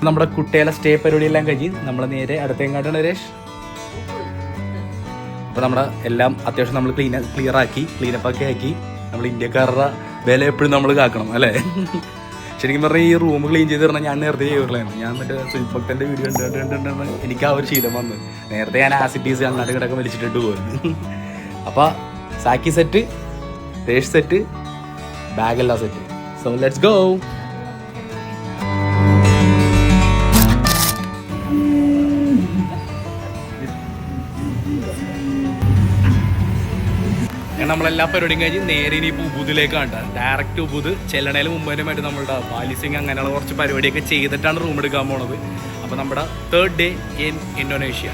നമ്മുടെ കുട്ടികളെ സ്റ്റേ പരിപാടിയെല്ലാം കഴിഞ്ഞ് നമ്മൾ നേരെ അടുത്തെങ്ങാട്ടാണ് രേഷ്. അപ്പോൾ നമ്മുടെ എല്ലാം അത്യാവശ്യം നമ്മൾ ക്ലീനപ്പ് ആക്കി നമ്മൾ ഇന്ത്യക്കാരുടെ വില എപ്പോഴും നമ്മൾ കാക്കണം അല്ലേ. ശരിക്കും പറഞ്ഞാൽ ഈ റൂം ക്ലീൻ ചെയ്ത് പറഞ്ഞാൽ ഞാൻ നേരത്തെ ചെയ്തിട്ടുള്ളതാണ്. ഞാൻ മറ്റേ സുൽഭക്തൻ്റെ വീഡിയോ കണ്ടിട്ടുണ്ടെന്ന് എനിക്ക് ആ ഒരു ശീലം വന്ന് നേരത്തെ ഞാൻ ആസിഡീസ് അങ്ങോട്ട് കിടക്കെ വലിച്ചിട്ടിട്ട് പോയിരുന്നു. അപ്പോൾ സാക്കി സെറ്റ്, രേഷ് സെറ്റ്, ബാഗെല്ലാം സെറ്റ്. So let's go. നമ്മളെല്ലാ പരിപാടിയും കഴിഞ്ഞ് നേരെ ഇനി ഇപ്പോൾ ഉബുദിലേക്കാണ് കേട്ടോ. ഡയറക്റ്റ് ഉബുദ് ചെല്ലണേലും മുമ്പേനുമായിട്ട് നമ്മളുടെ ബാലിസിങ് അങ്ങനെയുള്ള കുറച്ച് പരിപാടിയൊക്കെ ചെയ്തിട്ടാണ് റൂം എടുക്കാൻ പോണത്. അപ്പോൾ നമ്മുടെ 3rd ഡേ ഇൻ ഇന്തോനേഷ്യ.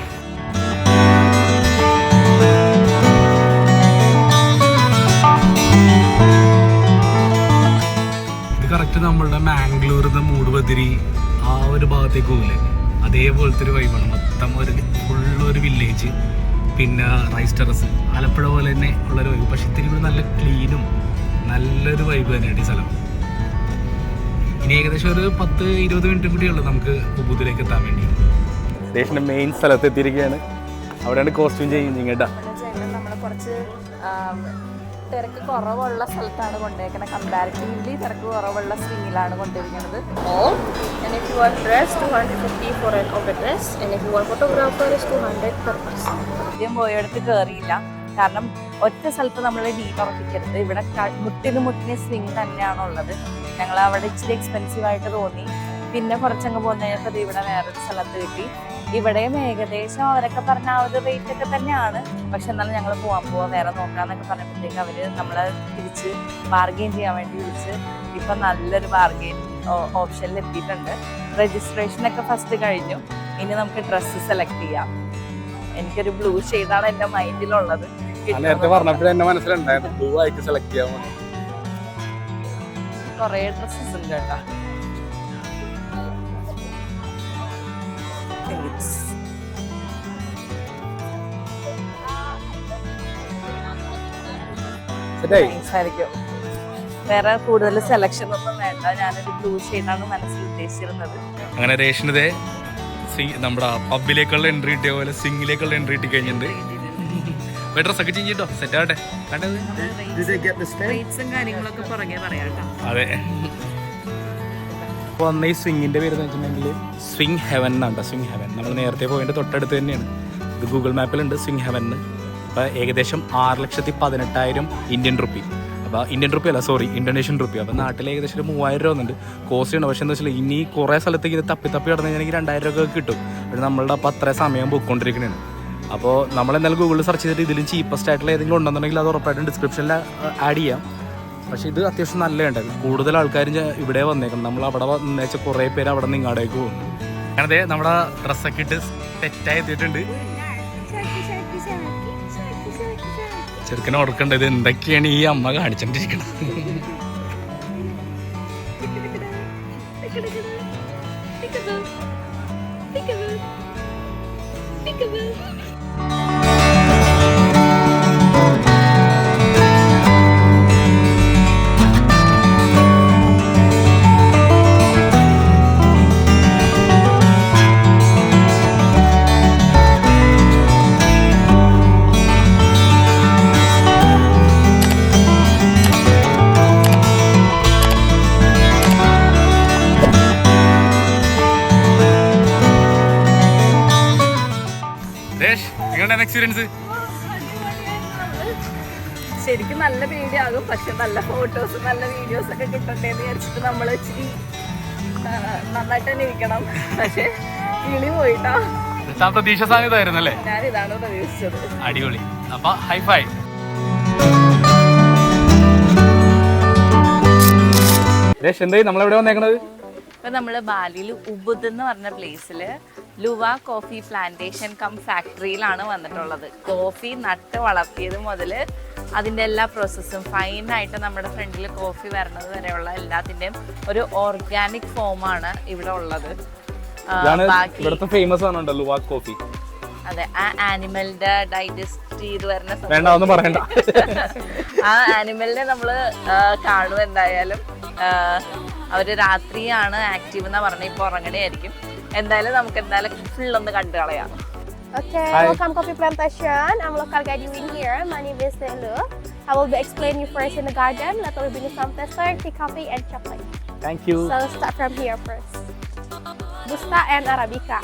ഇത് കറക്റ്റ് നമ്മളുടെ മാംഗ്ലൂരിന്ന് മൂടുബദിരി ആ ഒരു ഭാഗത്തേക്ക് പോകില്ലേ, അതേപോലത്തെ ഒരു വൈബാണ്. മൊത്തം ഫുള്ളൊരു വില്ലേജ്, പിന്നെ റൈസ് ടെറസ്, ആലപ്പുഴ പോലെ തന്നെ ഉള്ളൊരു വൈബ്. പക്ഷെ ഇത്തിരി കൂടി നല്ല ക്ലീനും നല്ലൊരു വൈബ് തന്നെയാണ് ഈ സ്ഥലം. ഇനി ഏകദേശം ഒരു 10-20 മിനിറ്റ് കൂടിയുള്ളൂ നമുക്ക് ഉബുദിലേക്ക് എത്താൻ വേണ്ടി. സ്റ്റേഷൻ്റെ മെയിൻ സ്ഥലത്ത് എത്തിയിരിക്കുകയാണ്. അവിടെയാണ് കോസ്റ്റ്യൂം ചെയ്യുന്നത് കേട്ടോ. നമ്മൾ കുറച്ച് തിരക്ക് കുറവുള്ള സ്ഥലത്താണ് കൊണ്ടുപോയിരിക്കുന്നത്. കമ്പാരിറ്റീവ്ലി തിരക്ക് കുറവുള്ള സ്വിങ്ങിലാണ് കൊണ്ടുപോയിരിക്കുന്നത്. And if you want dress, 250 for an over dress. And if you want photographer, is 200 per person. ആദ്യം പോയടുത്ത് കയറിയില്ല, കാരണം ഒറ്റ സ്ഥലത്ത് നമ്മൾ ഡീപ്പ് ഉറപ്പിക്കരുത്. ഇവിടെ മുട്ടിന് സ്വിങ് തന്നെയാണുള്ളത്. ഞങ്ങൾ അവിടെ ഇച്ചിരി എക്സ്പെൻസീവ് ആയിട്ട് തോന്നി. പിന്നെ കുറച്ചങ്ങ് പോന്നു കഴിഞ്ഞപ്പോൾ ഇവിടെ വേറൊരു സ്ഥലത്ത് കിട്ടി. ഇവിടെയും ഏകദേശം അവരൊക്കെ പറഞ്ഞ ആ ഒരു റേറ്റ് ഒക്കെ തന്നെയാണ്. പക്ഷെ എന്നാലും ഞങ്ങൾ പോവാൻ വേറെ നോക്കാന്നൊക്കെ പറഞ്ഞപ്പോഴത്തേക്ക് അവര് നമ്മളെ തിരിച്ച് ബാർഗെയിൻ ചെയ്യാൻ വേണ്ടി വിളിച്ച് ഇപ്പൊ നല്ലൊരു ബാർഗെയിൻ ഓപ്ഷനിൽ എത്തിയിട്ടുണ്ട്. രജിസ്ട്രേഷനൊക്കെ ഫസ്റ്റ് കഴിഞ്ഞു. ഇനി നമുക്ക് ഡ്രസ്സ് സെലക്ട് ചെയ്യാം. എനിക്കൊരു ബ്ലൂ ഷെയ്ഡാണ് എന്റെ മൈൻഡിലുള്ളത്. കൊറേ ഡ്രസ്സസ് ഉണ്ട് കേട്ടോ. വേറെ കൂടുതൽ സെലക്ഷൻ ഒന്നും വേണ്ട. ഞാനൊരു ബ്ലൂ ഷെയ്ഡാണ് മനസ്സിൽ ഉദ്ദേശിച്ചിരുന്നത്. അങ്ങനെ റേഷനതേ നമ്മുടെ പബ്ബിലേക്കുള്ള എൻട്രി കിട്ടിയ പോലെ സ്വിങ്ങിലേക്കുള്ള എൻട്രി കിട്ടി കഴിഞ്ഞിട്ടുണ്ട്. ഡ്രസ്സൊക്കെ ചെയ്തിട്ടോ സെറ്റ് ആവട്ടെ. കാര്യങ്ങളൊക്കെ പുറകെ പറയാട്ടോ. അതെ. അപ്പോൾ വന്ന ഈ സ്വിങ്ങിൻ്റെ പേര് എന്ന് വെച്ചിട്ടുണ്ടെങ്കിൽ സ്വിങ് ഹെവൻ എന്നാണ്. സ്വിങ് ഹെവൻ നമ്മൾ നേരത്തെ പോയതിൻ്റെ തൊട്ടടുത്ത് തന്നെയാണ്. ഇത് ഗൂഗിൾ മാപ്പിലുണ്ട് സ്വിങ് ഹെവൻ. അപ്പോൾ ഏകദേശം 6,18,000 ഇന്ത്യൻ റുപ്പി. അപ്പോൾ ഇന്ത്യൻ റുപ്പി അല്ല, സോറി, ഇന്തോനേഷ്യൻ റുപ്പി. അപ്പോൾ നാട്ടിൽ ഏകദേശം ഒരു 3,000 രൂപ വന്നിട്ടുണ്ട്. കോസ്റ്റ് ഉണ്ട്. പക്ഷേ എന്താ വെച്ചാൽ ഇനി കുറേ സ്ഥലത്തേക്ക് ഇത് തപ്പി കിടന്നു കഴിഞ്ഞാൽ എനിക്ക് 2,000 രൂപ കിട്ടും. പക്ഷേ നമ്മളുടെ അപ്പോൾ അത്രയും സമയം പോയിക്കൊണ്ടിരിക്കുന്നതാണ്. അപ്പോൾ നമ്മളെന്തായാലും ഗൂഗിളിൽ സെർച്ച് ചെയ്തിട്ട് ഇതിലും ചീപ്പസ്റ്റ് ആയിട്ടുള്ള ഏതെങ്കിലും ഉണ്ടെന്നുണ്ടെങ്കിൽ അത് ഉറപ്പായിട്ടും ഡിസ്ക്രിപ്ഷനിൽ ആഡ് ചെയ്യാം. പക്ഷേ ഇത് അത്യാവശ്യം നല്ലതുണ്ട്. കൂടുതൽ ആൾക്കാരും ഇവിടെ വന്നേക്കണം. നമ്മൾ അവിടെ വന്നേച്ച കുറേ പേര് അവിടെ നിന്ന് ഇങ്ങോട്ടേക്ക് പോകുന്നു. അങ്ങനത്തെ നമ്മുടെ ഡ്രസ്സൊക്കെ ഇട്ട് സെറ്റായി എത്തിയിട്ടുണ്ട്. ചെറുക്കനെ ഓർക്കേണ്ടത് ഇത് എന്തൊക്കെയാണ് ഈ അമ്മ കാണിച്ചോണ്ടിരിക്കുന്നത്. എക്സ്പീരിയൻസ് ശരിക്കും നല്ല പേടിയാകും. പക്ഷെ നല്ല ഫോട്ടോസ് നല്ല വീഡിയോസ് ഒക്കെ കിട്ടണ്ടേ എന്ന് വിചാരിച്ചിട്ട് നമ്മൾ ഇച്ചിരി നന്നായിട്ട് തന്നെ ഇരിക്കണം. പക്ഷെ കിളി പോയിട്ടോ. പ്രതീക്ഷ സാധ്യതയായിരുന്നല്ലേ? ഞാൻ ഇതാണ് പ്രതീക്ഷിച്ചത്. അടിപൊളി. അപ്പൊ ഹൈഫൈ. എന്തായി നമ്മളെവിടെ വന്നേക്കണത്? ഇപ്പൊ നമ്മള് ബാലിയിൽ ഉബുദ് എന്ന് പറഞ്ഞ പ്ലേസില് ലുവ കോഫി പ്ലാന്റേഷൻ കം ഫാക്ടറിയിലാണ് വന്നിട്ടുള്ളത്. കോഫി നട്ട് വളർത്തിയത് മുതൽ അതിൻ്റെ എല്ലാ പ്രോസസ്സും ഫൈനായിട്ട് നമ്മുടെ ഫ്രണ്ടിൽ കോഫി വരുന്നത് വരെയുള്ള എല്ലാത്തിൻ്റെയും ഒരു ഓർഗാനിക് ഫോമാണ് ഇവിടെ ഉള്ളത്. ഫേമസ് ആണ് ലുവ കോഫി. അതെ, ആ ആനിമലിന്റെ ഡൈജസ്റ്റ് ചെയ്ത് വരുന്ന ആ ആനിമലിനെ നമ്മള് കാണും. എന്തായാലും അവര് രാത്രിയാണ് ആക്റ്റീവ് എന്നാ പറഞ്ഞ, ഇപ്പൊ ഉറങ്ങണയായിരിക്കും. എന്തായാലും നമുക്ക് എന്തായാലും ഫുൾ ഒന്ന് കണ്ടു കളയാം. Okay, Hi. welcome Coffee Plantation. I'm local guide you in here. My name is Lu. I will be explaining you first in the garden. Later we'll bring you some tester, tea, coffee, and chocolate. Thank you. So let's start from here first. Robusta and Arabica.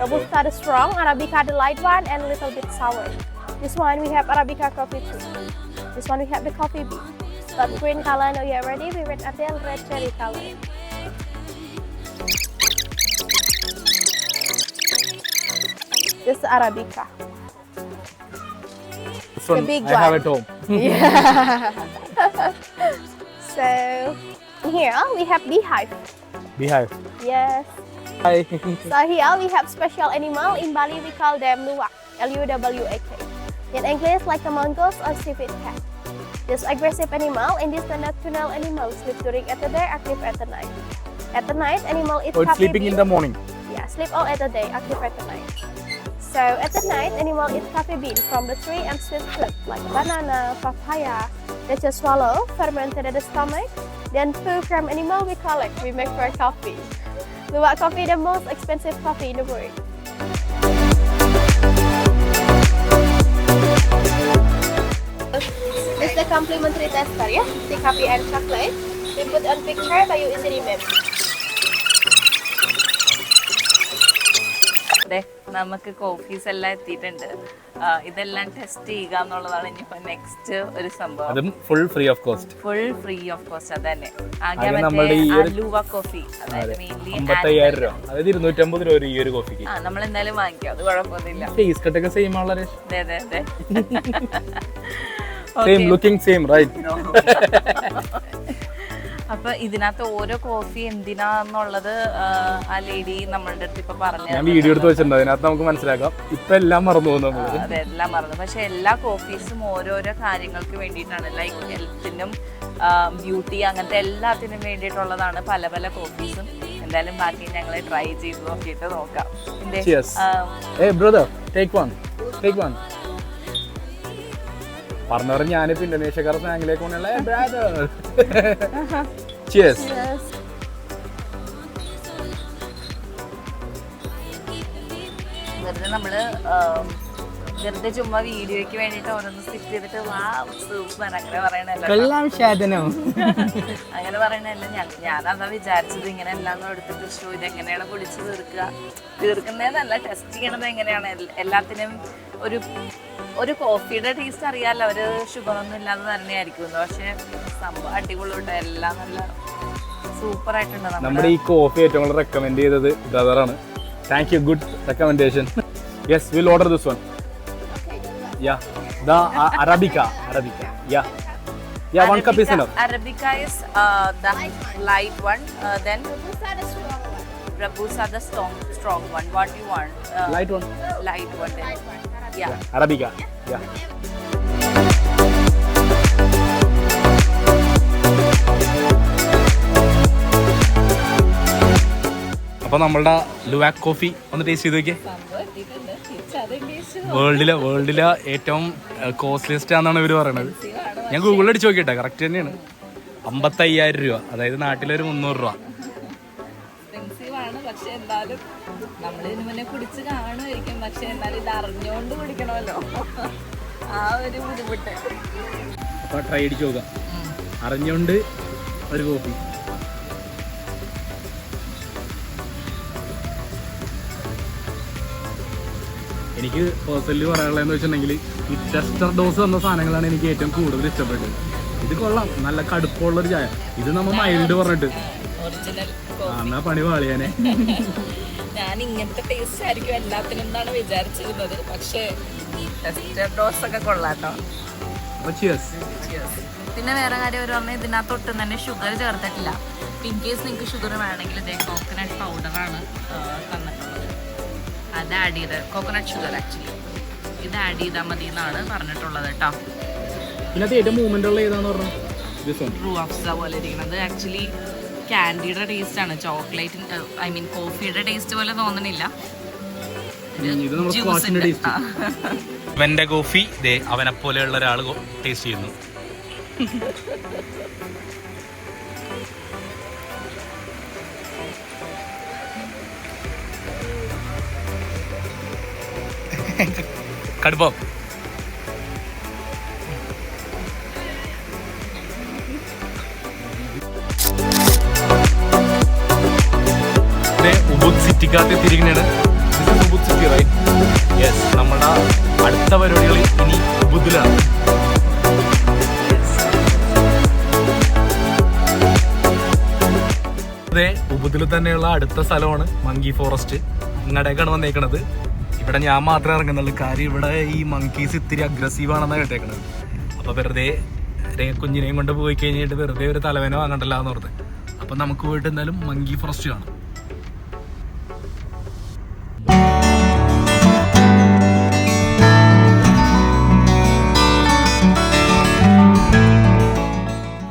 Robusta the strong, Arabica the light one, and a little bit sour. This one we have Arabica coffee too. This one we have the coffee bean. But green color, now you're ready. We wait until red cherry color. This is Arabica. This one big I have one. at home. Yeah. So here we have beehive. Beehive. Yes. Hi. So here we have special animal. In Bali we call them luwak. Luwak. In English like a mongoose or civet cat. This aggressive animal and this the nocturnal animal sleep during at the day, active at the night. At the night, animal eats Oh, it's coffee sleeping in bean. the morning. Yeah, sleep all at the day, active at the night. So at the night, animal eat coffee bean from the tree and sweet fruit like banana, papaya. They just swallow, fermented at the stomach. Then poo from animal we collect, we make for coffee. Luwak coffee the most expensive coffee in the world. This is the complimentary tester, yeah? Tea, coffee, and chocolate. We put on picture so you easily remember. നമുക്ക് coffees എല്ലാം എത്തിയിട്ടുണ്ട്. ഇതെല്ലാം test ചെയ്യുക എന്നുള്ളതാണ് ഇനിയിപ്പോ next ഒരു സംഭവം. അതും full free of cost. Full free of cost. അതന്നെ ലൂവ കോഫി, അതായത് മെയിൻലി 55,000 രൂപ, അതായത് 250 രൂപ ഈ ഒരു കോഫിക്ക്. നമ്മൾ എന്തായാലും വാങ്ങിക്കാം, അത് കുഴപ്പമൊന്നുമില്ല. ടേസ്റ്റ് കട്ടൊക്കെ സെയിം ആണല്ലേ? അതെ അതെ അതെ. Same looking same right. അപ്പൊ ഇതിനകത്ത് ഓരോ കോഫി എന്തിനാന്നുള്ളത് ആ ലേഡി നമ്മളുടെ അടുത്ത് ഇപ്പൊ പറഞ്ഞു. ഞാൻ വീഡിയോ എടുത്ത് വെച്ചിട്ടുണ്ട്, അതിനകത്ത് നമുക്ക് മനസ്സിലാക്കാം. ഇപ്പൊ എല്ലാം മറന്നു പോകുന്നു. അതെല്ലാം മറന്നു. പക്ഷെ എല്ലാ കോഫീസും ഓരോരോ കാര്യങ്ങൾക്ക് വേണ്ടിയിട്ടാണ്. ലൈക്ക് ഹെൽത്തിനും ബ്യൂട്ടി അങ്ങനത്തെ എല്ലാത്തിനും വേണ്ടിയിട്ടുള്ളതാണ് പല പല കോഫീസും. എന്തായാലും ബാക്കി ഞങ്ങൾ ട്രൈ ചെയ്ത് നോക്കിയിട്ട് നോക്കാം. പറഞ്ഞു പറഞ്ഞ ഞാനിപ്പോ ഇന്തോനേഷ്യക്കാർ സ്നാങ്ങിലേക്ക് വെറുതെ നമ്മള് വെറുതെ ചുമ്മാ വീഡിയോയ്ക്ക് വേണ്ടിട്ട് ഓരോന്ന് സ്റ്റിച്ച് ചെയ്തിട്ട് സൂപ്പർ അങ്ങനെ പറയണല്ലോ, അങ്ങനെ പറയണല്ല. ഞാനതാ വിചാരിച്ചത്, ഇങ്ങനെ എല്ലാം എടുത്തിട്ട് ഷോ ഇതെങ്ങനെയാണ് പൊടിച്ച് തീർക്കുന്നതെന്നല്ല, ടെസ്റ്റ് ചെയ്യണത് എങ്ങനെയാണ്. എല്ലാത്തിനും ഒരു കോഫിയുടെ ടേസ്റ്റ് അറിയാമല്ലോ, അവര് ഷുഗർ ഒന്നും ഇല്ലാതെ തന്നെയായിരിക്കും. പക്ഷെ സംഭവം അടിപൊളിയുണ്ട്, എല്ലാം നല്ല സൂപ്പർ ആയിട്ടുണ്ട്. നമ്മുടെ ഈ കോഫി ഏറ്റവും കൂടുതൽ റെക്കമെൻഡ് ചെയ്തത് ബ്രദറാണ്. Thank you, good recommendation. Yes, will order this one. Yeah, the Arabica. Yeah, one cup is enough. Arabica is the light one. Then Robusta the strong one. What do you want? Light one. Light one. Then. Yeah. Arabica. Yeah. അപ്പോൾ നമ്മളുടെ ലുവാക് coffee ഒന്ന് taste ചെയ്ത് നോക്കിയേ. വേൾഡിലെ ഏറ്റവും costliest ആണെന്നാണ് ഇവർ പറയണത്. ഞാൻ ഗൂഗിളിൽ അടിച്ച് നോക്കിയിട്ടെ, കറക്റ്റ് തന്നെയാണ്. 55,000 രൂപ, അതായത് നാട്ടിലൊരു 300 രൂപ. പക്ഷെ എന്നാലും നമ്മളിതിന് മുന്നേ കുടിച്ച് കാണുമായിരിക്കും, പക്ഷെ എന്നാലും ഇത് അറിഞ്ഞുകൊണ്ട് കുടിക്കണമല്ലോ, ആ ഒരു ബുദ്ധിമുട്ട്. അപ്പോൾ ട്രൈ അടിച്ച് നോക്കാം, അറിഞ്ഞുകൊണ്ട് ഒരു കോഫി. എനിക്ക് പേഴ്സണലി പറയാനുള്ളതെന്ന് വെച്ചിട്ടുണ്ടെങ്കിൽ ഈ ടെസ്റ്റർ ഡോസ് വന്ന സാധനങ്ങളാണ് എനിക്ക് ഏറ്റവും കൂടുതൽ ഇഷ്ടപ്പെട്ടത്. ഇത് കൊള്ളാം, നല്ല കടുപ്പമുള്ളൊരു ചായ. ഇത് നമ്മൾ മൈൽഡ് പറഞ്ഞിട്ട് എന്നാ പണി പാളിയാനെ. ഞാൻ ഇങ്ങനത്തെ ടേസ്റ്റ് ആയിരിക്കും എല്ലാത്തിനും എന്നാണ് വിചാരിച്ചിരുന്നത്, പക്ഷേ ടെസ്റ്റർ ഡോസ് ഒക്കെ കൊള്ളാട്ടോ. പിന്നെ വേറെ കാര്യം ഒരു പറഞ്ഞാൽ ഇതിനകത്ത് ഒട്ടും തന്നെ ഷുഗർ ചേർത്തിട്ടില്ല. ഇൻ കേസ് നിങ്ങൾക്ക് ഷുഗർ വേണമെങ്കിൽ ഇതേ കോക്കനട്ട് പൗഡറാണ് തന്നിട്ടുള്ളത്, അത് ആഡ് ചെയ്ത്, കോക്കനട്ട് ഷുഗർ ആക്ച്വലി ഇത് ആഡ് ചെയ്താൽ മതി എന്നാണ് പറഞ്ഞിട്ടുള്ളത് കേട്ടോ. റൂഅഫ്സ പോലെ ഇരിക്കുന്നത് ആക്ച്വലി ക്യാൻഡിയുടെ ടേസ്റ്റ് ആണ്, ചോക്ലേറ്റ് ഐ മീൻ കോഫിയുടെ ടേസ്റ്റ് പോലെ തോന്നണില്ല. ഇവന്റെ കോഫി അവനെ പോലെയുള്ള ഒരാൾ ടേസ്റ്റ് ചെയ്യുന്നു. കടുപ്പം. ഉബുദ് സിറ്റിക്കകത്ത് എത്തിയിരിക്കുന്നതാണ്. Ubud city right? യെസ്. നമ്മുടെ അടുത്ത പരിപാടികൾ ഇനി ഉബുദിലാണ്. അതെ, ഉബുദിൽ തന്നെയുള്ള അടുത്ത സ്ഥലമാണ് മങ്കി ഫോറസ്റ്റ്. ഇങ്ങടേക്കാണ് വന്നേക്കണത്. ഇവിടെ ഞാൻ മാത്രമേ ഇറങ്ങുന്നുള്ളൂ. കാര്യം ഇവിടെ ഈ മങ്കീസ് ഇത്തിരി അഗ്രസീവ് ആണെന്നാണ് കേട്ടേക്കണത്. അപ്പോൾ വെറുതെ കുഞ്ഞിനെയും കൊണ്ട് പോയി കഴിഞ്ഞിട്ട് വെറുതെ ഒരു തലവേന വാങ്ങണ്ടല്ലോ എന്ന് ഓർത്ത്. അപ്പം നമുക്ക് പോയിട്ട് എന്തായാലും മങ്കി ഫോറസ്റ്റ് കാണാം.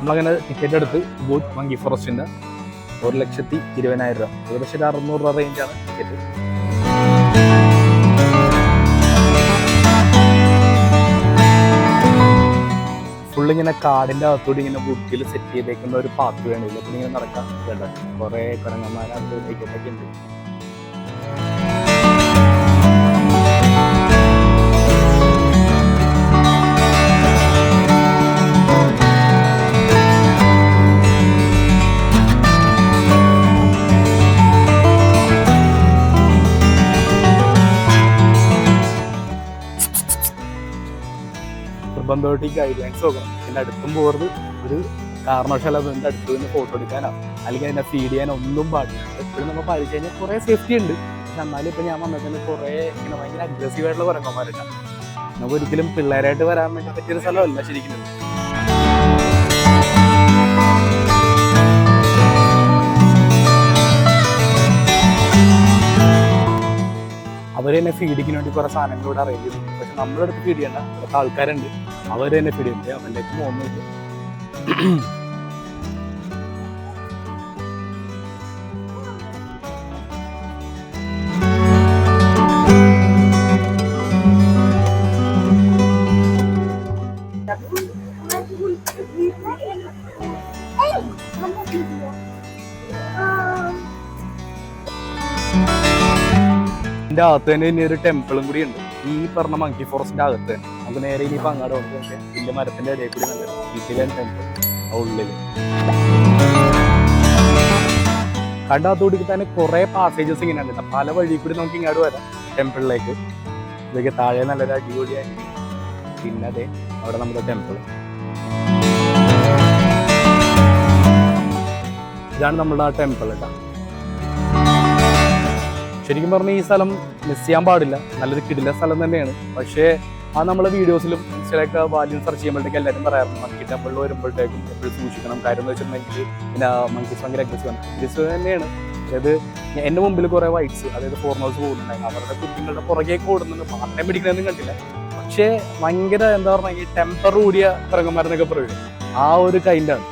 നമ്മളങ്ങനെ ടിക്കറ്റ് എടുത്ത് ഉബുദ് മങ്കി ഫോറസ്റ്റിൻ്റെ 1,20,000 രൂപ, ഏകദേശം 600 രൂപ റേഞ്ചാണ് ടിക്കറ്റ്. ഫുള്ളിങ്ങനെ കാടിൻ്റെ അകത്തോട് ഇങ്ങനെ വുഡിൽ സെറ്റ് ചെയ്തേക്കുന്ന ഒരു പാത്ത് വേണില്ല. പിന്നെ ഇങ്ങനെ നടക്കാൻ വേണ്ട കുറേ കുരങ്ങന്മാരൊക്കെ ഉണ്ട്. നിർബന്ധമായിട്ട് ഈ ഗൈഡ് ലൈൻസ് നോക്കണം. എൻ്റെ അടുത്തും പോകരുത്, ഒരു കാരണവശാലും അതിൻ്റെ അടുത്ത് നിന്ന് ഫോട്ടോ എടുക്കാനോ അല്ലെങ്കിൽ അതിനെ ഫീഡ് ചെയ്യാനോ ഒന്നും പാടില്ല. എപ്പോഴും നമ്മൾ പാലിച്ചു കഴിഞ്ഞാൽ കുറേ സേഫ്റ്റി ഉണ്ട്. പക്ഷെ എന്നാലും ഇപ്പം ഞാൻ വന്നതിന് കുറേ ഇങ്ങനെ ഭയങ്കര അഗ്രസീവായിട്ടുള്ള കുരങ്ങന്മാരുണ്ടാവും. നമുക്ക് ഒരിക്കലും പിള്ളേരായിട്ട് വരാൻ വേണ്ടി പറ്റിയൊരു സ്ഥലമല്ല ശരിക്കും. അവർ തന്നെ ഫീഡിങ്ങിന് വേണ്ടി കുറേ സാധനങ്ങളോട് അറേഞ്ച് ചെയ്തിട്ടുണ്ട്. പക്ഷെ നമ്മളടുത്ത് ഫീഡ് ചെയ്യേണ്ട കുറച്ച് ആൾക്കാരുണ്ട്, അവർ തന്നെ ഫീഡ് ചെയ്യുന്നത്. അവൻ്റെ പോകുന്നില്ല. ഇതിൻ്റെ അകത്ത് തന്നെ ഇനി ഒരു ടെമ്പിളും കൂടി ഉണ്ട്. ഈ പറഞ്ഞ മങ്കി ഫോറസ്റ്റിൻ്റെ അകത്ത് നമുക്ക് നേരെ ഇനിയിപ്പോൾ അങ്ങോട്ട് നോക്കി വലിയ മരത്തിൻ്റെ ഇടയിൽ കൂടി നല്ല ഇറ്റിലൻ ടെമ്പിൾ ഉള്ളിൽ കണ്ടകത്തോടി തന്നെ കുറേ പാസേജസ് ഇങ്ങനെ ഉണ്ട്. പല വഴി കൂടി നമുക്ക് ഇങ്ങോട്ട് വരാം ടെമ്പിളിലേക്ക്. ഇതൊക്കെ താഴെ നല്ലൊരു അടിപൊളിയായി. പിന്നെ അതെ അവിടെ നമ്മുടെ ടെമ്പിൾ. ഇതാണ് നമ്മുടെ ആ ടെമ്പിൾ കേട്ടോ. ശരിക്കും പറഞ്ഞാൽ ഈ സ്ഥലം മിസ് ചെയ്യാൻ പാടില്ല. നല്ലൊരു കിടില സ്ഥലം തന്നെയാണ്. പക്ഷേ ആ നമ്മളെ വീഡിയോസിലും ഇൻസ്റ്റയിലൊക്കെ വാല്യൂം സെർച്ച് ചെയ്യുമ്പോഴത്തേക്ക് എല്ലാവരും പറയാറുണ്ട് മങ്കി ടെമ്പിളിൽ വരുമ്പോഴത്തേക്കും എപ്പോഴും സൂക്ഷിക്കണം. കാര്യം എന്ന് വെച്ചിട്ടുണ്ടെങ്കിൽ പിന്നെ മങ്കീസ് ഭയങ്കര അഗ്രസീവ് തന്നെയാണ്. അതായത് എൻ്റെ മുമ്പിൽ കുറേ വൈറ്റ്സ്, അതായത് ഫോറിനേഴ്സ് പോകുന്നുണ്ടായിരുന്നു. അവരുടെ കുഞ്ഞുങ്ങളുടെ പുറകേക്ക് ഓടുന്നത് മാത്രം പിടിക്കണമെന്നും കണ്ടില്ല. പക്ഷേ ഭയങ്കര എന്താ പറഞ്ഞാൽ ഈ ടെമ്പർ കൂടിയ കുരങ്ങന്മാരെന്നൊക്കെ പറയും, ആ ഒരു കൈൻഡാണ്.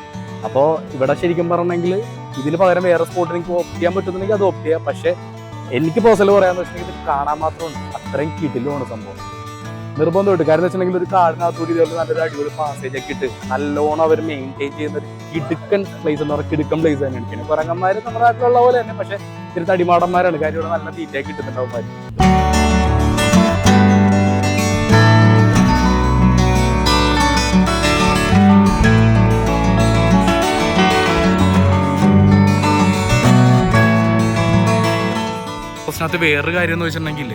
അപ്പോൾ ഇവിടെ ശരിക്കും പറഞ്ഞെങ്കിൽ ഇതിന് പകരം വേറെ സ്പോട്ട് എനിക്ക് ഓപ്റ്റ് ചെയ്യാൻ പറ്റുന്നുണ്ടെങ്കിൽ അത് ഓപ്റ്റ് ചെയ്യാം. പക്ഷേ എനിക്ക് പേഴ്സണൽ പറയാന്ന് വെച്ചിട്ടുണ്ടെങ്കിൽ ഇത് കാണാൻ മാത്രമുണ്ട്, അത്രയും കിടിലുമാണ് സംഭവം. നിർബന്ധമായിട്ട്. കാര്യം എന്ന് വെച്ചിട്ടുണ്ടെങ്കിൽ ഒരു കാടിനകത്തൂടി ഇതുപോലെ നല്ലൊരു അടിപൊളി പാസേജ് ഒക്കെ ഇട്ട് നല്ലോണം അവർ മെയിൻറ്റെയിൻ ചെയ്യുന്ന ഒരു കിടുക്കൻ പ്ലേസ് എന്ന് പറഞ്ഞാൽ കിടുക്കൻ പ്ലേസ് തന്നെയാണ്. പിന്നെ കുരങ്ങന്മാർ നമ്മുടെ നാട്ടിലുള്ള പോലെ തന്നെ, പക്ഷേ ഇത്തിരി തടിമാടന്മാരാണ്. കാര്യം ഇവിടെ നല്ല തീറ്റയൊക്കെ കിട്ടുന്നുണ്ടാവും. പ്രശ്നത്ത് വേറൊരു കാര്യം എന്ന് വെച്ചിട്ടുണ്ടെങ്കിൽ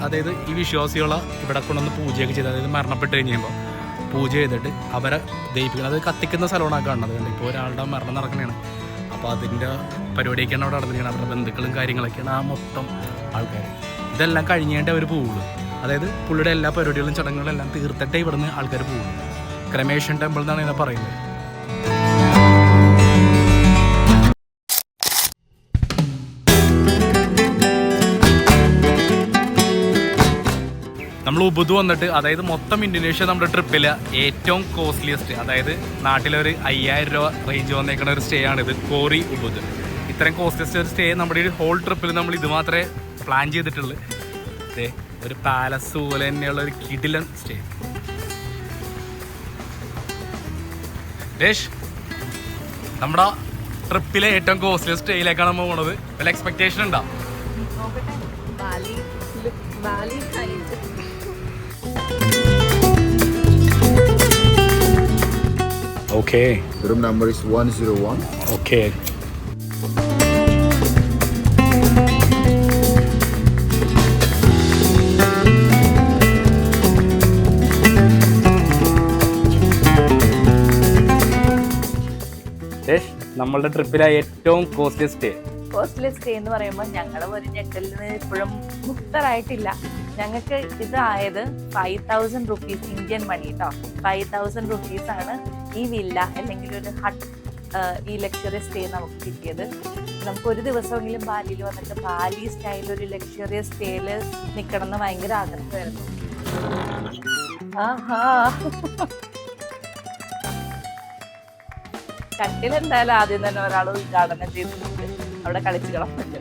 അതായത് ഈ വിശ്വാസികളെ ഇവിടെ കൊണ്ടുവന്ന് പൂജയൊക്കെ ചെയ്ത്, അതായത് മരണപ്പെട്ട് കഴിയുമ്പോൾ പൂജ ചെയ്തിട്ട് അവരെ ദയിപ്പിക്കണം. അത് കത്തിക്കുന്ന സ്ഥലമാണ് കാണുന്നത്. കണ്ട് ഇപ്പോൾ ഒരാളുടെ മരണം നടക്കണതാണ്. അപ്പോൾ അതിൻ്റെ പരിപാടിയൊക്കെയാണ് അവിടെ നടന്നിരിക്കുന്നത്. അവരുടെ ബന്ധുക്കളും കാര്യങ്ങളൊക്കെയാണ് ആ മൊത്തം ആൾക്കാർ. ഇതെല്ലാം കഴിഞ്ഞേണ്ടേ അവർ പോവുള്ളൂ. അതായത് പുള്ളിയുടെ എല്ലാ പരിപാടികളും ചടങ്ങുകളും എല്ലാം തീർത്തിട്ടേ ഇവിടുന്ന് ആൾക്കാർ പോവുള്ളൂ. ക്രമേഷൻ ടെമ്പിൾ എന്നാണ് ഇതിനെ പറയുന്നത്. നമ്മൾ ഉബുദ് വന്നിട്ട്, അതായത് മൊത്തം ഇന്തോനേഷ്യ നമ്മുടെ ട്രിപ്പിൽ ഏറ്റവും കോസ്റ്റ്ലിയസ്റ്റ്, അതായത് നാട്ടിലൊരു 5,000 രൂപ റേഞ്ച് വന്നേക്കുന്ന ഒരു സ്റ്റേ ആണിത്, കോറി ഉബുദ്. ഇത്രയും കോസ്റ്റ്ലിയസ്റ്റ് ഒരു സ്റ്റേ നമ്മുടെ ഈ ഹോൾ ട്രിപ്പിൽ നമ്മൾ ഇത് മാത്രമേ പ്ലാൻ ചെയ്തിട്ടുള്ളൂ. അതെ, ഒരു പാലസ് പോലെ തന്നെയുള്ള ഒരു കിടിലൻ സ്റ്റേ. രേഷ്, നമ്മുടെ ട്രിപ്പിലെ ഏറ്റവും കോസ്റ്റ്ലിയസ്റ്റ് സ്റ്റേയിലേക്കാണ് നമ്മൾ പോകുന്നത്. വല്ല എക്സ്പെക്ടേഷൻ ഉണ്ടോ? Bali okay Room number is 101. Okay. നമ്മളുടെ ട്രിപ്പിലെ ഏറ്റവും കോസ്റ്റ്ലി സ്റ്റേ എന്ന് പറയുമ്പോൾ ഞങ്ങൾ ഒരു ഞെട്ടലിൽ നിന്ന് ഇപ്പോഴും മുക്തരായിട്ടില്ല. ഞങ്ങൾക്ക് ഇതായത് 5,000 റുപ്പീസ് ഇന്ത്യൻ മണി കേട്ടോ. 5,000 റുപ്പീസ് ആണ് ഈ വില്ല അല്ലെങ്കിൽ ഒരു ഹട്ട്, ഈ ലക്ഷറി സ്റ്റേ നമുക്ക് കിട്ടിയത്. നമുക്ക് ഒരു ദിവസമെങ്കിലും ബാലിയിൽ വന്നിട്ട് ബാലി സ്റ്റൈൽ ഒരു ലക്ഷറി സ്റ്റേയിൽ നിൽക്കണം എന്ന് ഭയങ്കര ആഗ്രഹമായിരുന്നു. ആഹാ, കട്ടിലെന്തായാലും ആദ്യം തന്നെ ഒരാൾ ഉദ്ഘാടനം ചെയ്തിട്ടുണ്ട്. അവിടെ കളിച്ച് കിടപ്പുണ്ട്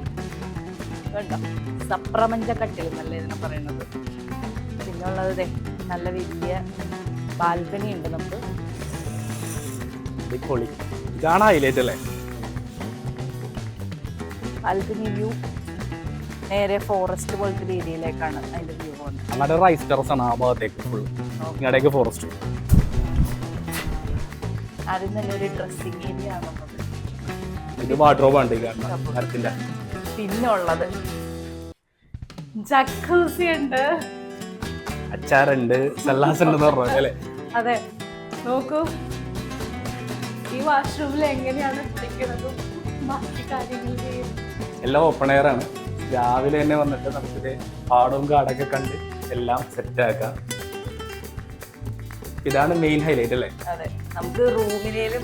കേട്ടോ. സപ്രമഞ്ച കട്ടിൽ എന്നല്ലേ ഇതിനെ പറയുന്നത്. പിന്നെ ഉള്ളത് നല്ല വലിയ ബാൽക്കണി ഉണ്ട് നമുക്ക്. ഇതാണ് ഹൈലൈറ്റ് അല്ലേ? ബാൽക്കണി വ്യൂ നേരെ ഫോറസ്റ്റ് പോലത്തെ ഒരു ഏരിയയിലേക്കാണ് അതിന്റെ വ്യൂ പോകുന്നത്. അങ്ങനെ റൈസ് ടെറസ് ആണ് ആ ഭാഗത്തേക്ക് ഫുൾ, ഇങ്ങടേക്ക് ഫോറസ്റ്റ്. ആദ്യം തന്നെ ഒരു ഡ്രസ്സിങ് ഏരിയ ആണ് ഉള്ളത്. ഇത് വാർഡ്രോബ് ഉണ്ട് മരത്തിന്റെ. പിന്നെ ഉള്ളത് ജക്കൂസി ഉണ്ട്, അച്ചാറുണ്ട്, സല്ലാസ് ഉണ്ടെന്ന് പറഞ്ഞു അല്ലേ? അതെ, നോക്കൂ ഈ വാഷ്റൂമിൽ എങ്ങനെയാണ് ഇരിക്കുന്നതും ബാക്കി കാര്യങ്ങൾ ചെയ്യുന്നത്. എല്ലാം ഓപ്പൺ എയർ ആണ്. രാവിലെ തന്നെ വന്നിട്ട് നമുക്കിത് പാടവും കാടൊക്കെ കണ്ട് എല്ലാം സെറ്റ് ആക്കാം. ഇതാണ് മെയിൻ ഹൈലൈറ്റ് അല്ലേ? അതെ, നമുക്ക് റൂമിനേലും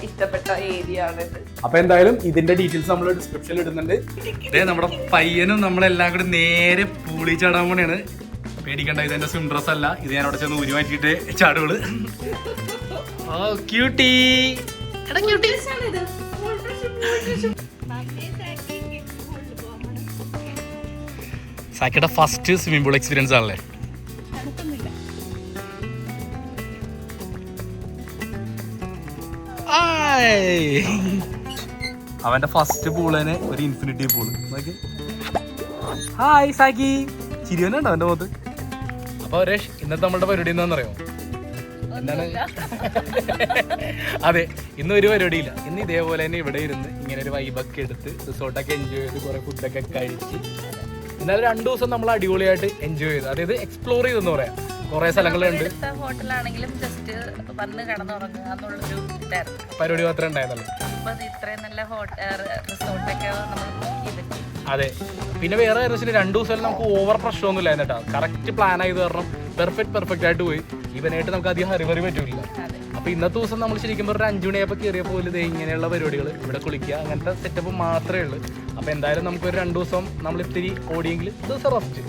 ഇഷ്ടപ്പെട്ട ഏരിയ ആണ് ഇത്. അപ്പൊ എന്തായാലും ഇതിന്റെ ഡീറ്റെയിൽസ് നമ്മൾ ഡിസ്ക്രിപ്ഷനിൽ ഇടുന്നുണ്ട്. ഇതേ നമ്മുടെ പയ്യനും നമ്മളെല്ലാം കൂടി നേരെ പൂളി ചാടാൻ പോണെയാണ്. പേടിക്കണ്ട, ഇതെന്റെ സ്വിം ഡ്രസ് അല്ല, ഇത് ഞാൻ അവിടെ ചെന്ന് ഊരി മാറ്റിയിട്ട് ചാടുകള്. ഓ ക്യൂട്ടി, സാക്കിയുടെ ഫസ്റ്റ് സ്വിമ്മിംഗ് പൂൾ എക്സ്പീരിയൻസ് ആണല്ലേ? അവന്റെ ഫസ്റ്റ് പൂളിന് ഒരു ഇൻഫിനിറ്റി പൂള്. ഹായ് സാക്കി, ചിരിവനുണ്ടോ അവന്റെ മുഖത്ത്? അപ്പൊ രേഷ്, ഇന്നത്തെ നമ്മളുടെ പരിപാടി എന്താണെന്നറിയോ? എന്താണ്? അതെ, ഇന്ന് ഒരു പരിപാടിയില്ല. ഇന്ന് ഇതേപോലെ തന്നെ ഇവിടെ ഇരുന്ന് ഇങ്ങനെ ഒരു വൈബൊക്കെ എടുത്ത് റിസോർട്ടൊക്കെ എൻജോയ് ചെയ്ത് കുറെ ഫുഡൊക്കെ കഴിച്ച് എന്നാലും 2 ദിവസം നമ്മൾ അടിപൊളിയായിട്ട് എൻജോയ് ചെയ്തു. അതായത് എക്സ്പ്ലോർ ചെയ്തെന്ന് പറയാം. കുറെ സ്ഥലങ്ങളുണ്ട്. ഹോട്ടലാണെങ്കിലും ജസ്റ്റ് വന്ന് കിടന്നുറങ്ങുക എന്നുള്ളൊരു ഇതായിരുന്നു. പരിപാടി മാത്രമേ ഉണ്ടായിരുന്നുള്ളൂ. ഇത്രയും നല്ല റിസോർട്ടൊക്കെ നമ്മൾ ബുക്ക് ചെയ്തിട്ട്. അതെ, പിന്നെ വേറെ കാര്യം 2 ദിവസം നമുക്ക് ഓവർ പ്രശ്നമൊന്നും ഇല്ലായിരുന്നു കേട്ടോ. കറക്റ്റ് പ്ലാൻ ആയത് കാരണം പെർഫെക്റ്റ് ആയിട്ട് പോയി. ഇവനായിട്ട് നമുക്ക് അധികം ഹറിവറി പറ്റൂല. അപ്പൊ ഇന്നത്തെ ദിവസം നമ്മൾ ശരിക്കും ഒരു 5 മണിയായപ്പോൾ കയറിയപ്പോൾ പോലും ഇങ്ങനെയുള്ള പരിപാടികൾ, ഇവിടെ കുളിക്കുക, അങ്ങനത്തെ സെറ്റപ്പ് മാത്രമേ ഉള്ളൂ. അപ്പൊ എന്തായാലും നമുക്കൊരു 2 ദിവസം നമ്മൾ ഇത്തിരി ഓടിയെങ്കിൽ ദിവസം റെസ്റ്റ്.